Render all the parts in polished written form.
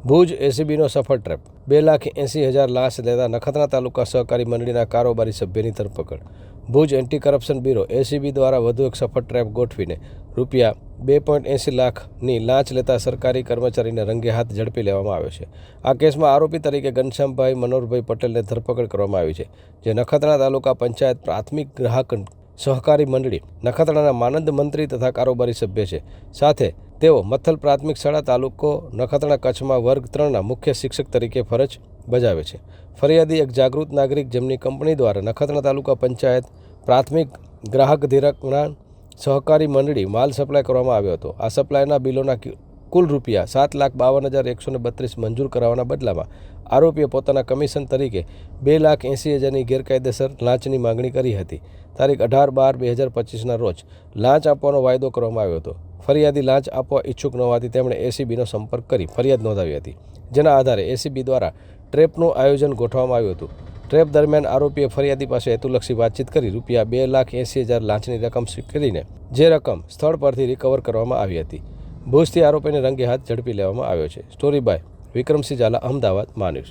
ભુજ એસીબીનો સફળ ટ્રેપ 2,80,000 લાંચ લેતા નખત્રાણા તાલુકા સહકારી મંડળીના કારોબારી સભ્યની ધરપકડ. Bhuj anti corruption bureau ACB દ્વારા વધુ એક સફળ ટ્રેપ ગોઠવીને રૂપિયા 2.80 લાખની લાંચ લેતા સરકારી કર્મચારીને રંગે હાથ ઝડપી લેવામાં આવ્યો છે. આ કેસમાં આરોપી તરીકે ઘનશ્યામભાઈ મનોહરભાઈ પટેલને ધરપકડ કરવામાં આવી છે, જે નખત્રાણા તાલુકા પંચાયત પ્રાથમિક ગ્રાહક સહકારી મંડળી નખત્રાણાના માનદ મંત્રી તથા કારોબારી સભ્ય છે. સાથે તેઓ મથલ પ્રાથમિક શાળા તાલુકો નખત્રાણા કચ્છમાં વર્ગ 3ના મુખ્ય શિક્ષક તરીકે ફરજ બજાવે છે. ફરિયાદી એક જાગૃત નાગરિક જેમની કંપની દ્વારા નખત્રાણા તાલુકા પંચાયત પ્રાથમિક ગ્રાહક ધિરાણ સહકારી મંડળી માલ સપ્લાય કરવામાં આવ્યો હતો. આ સપ્લાયના બિલોના કુલ રૂપિયા 7,52,132 મંજૂર કરાવવાના બદલામાં આરોપીએ પોતાના કમિશન તરીકે 2,80,000ની ગેરકાયદેસર લાંચની માંગણી કરી હતી. તારીખ 18/12/2025ના રોજ લાંચ આપવાનો વાયદો કરવામાં આવ્યો હતો. ફરિયાદી લાંચ આપવા ઈચ્છુક ન હોવાથી તેમણે એસીબીનો સંપર્ક કરી ફરિયાદ નોંધાવી હતી, જેના આધારે એસીબી દ્વારા ટ્રેપનું આયોજન ગોઠવવામાં આવ્યું હતું. ટ્રેપ દરમિયાન આરોપીએ ફરિયાદી પાસે હેતુલક્ષી વાતચીત કરી રૂપિયા 2,80,000 લાંચની રકમ સ્વીકારીને જે રકમ સ્થળ પરથી રિકવર કરવામાં આવી હતી. ભુજથી આરોપીને રંગે હાથ ઝડપી લેવામાં આવ્યો છે. સ્ટોરી બાય વિક્રમસિંહ ઝાલા, અમદાવાદ, માન્યુઝ.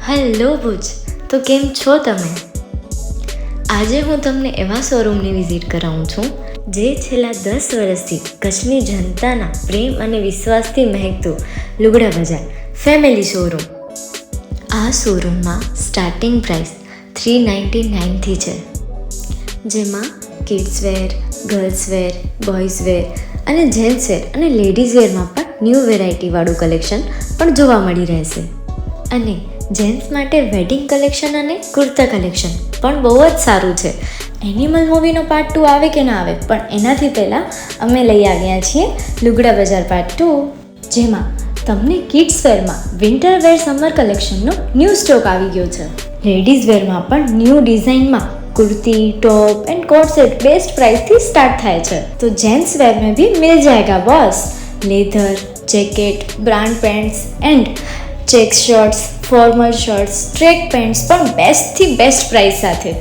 હેલો ભુજ, તો કેમ છો તમે? આજે હું તમને એવા શોરૂમની વિઝિટ કરાવું છું જે છેલ્લા 10 વર્ષથી કચ્છની જનતાના પ્રેમ અને વિશ્વાસથી મહેકતું લુગડા બજાર ફેમિલી શોરૂમ. આ શોરૂમમાં સ્ટાર્ટિંગ પ્રાઇસ 399થી છે, જેમાં kids wear, girls wear, boys wear અને જેન્ટ્સ વેર અને લેડીઝ વેરમાં પણ ન્યૂ વેરાયટીવાળું કલેક્શન પણ જોવા મળી રહેશે. અને જેન્ટ્સ માટે વેડિંગ કલેક્શન અને કુર્તા કલેક્શન પણ બહુ જ સારું છે. એનિમલ મૂવીનો પાર્ટ 2 આવે કે ના આવે, પણ એનાથી પહેલાં અમે લઈ આવ્યા છીએ લુગડા બજાર પાર્ટ 2, જેમાં તમને કિડ્સ વેરમાં વિન્ટર વેર સમર કલેક્શનનો ન્યૂ સ્ટોક આવી ગયો છે. લેડીઝ વેરમાં પણ ન્યૂ ડિઝાઇનમાં kurti, top and coat set best price थी स्टार्ट थाय छे. तो जेंट्स वेर में भी मिल जाएगा boss. Leather, jacket, brand pants and check shirts, formal shirts, track pants પણ બેસ્ટ થી બેસ્ટ પ્રાઇસ સાથે.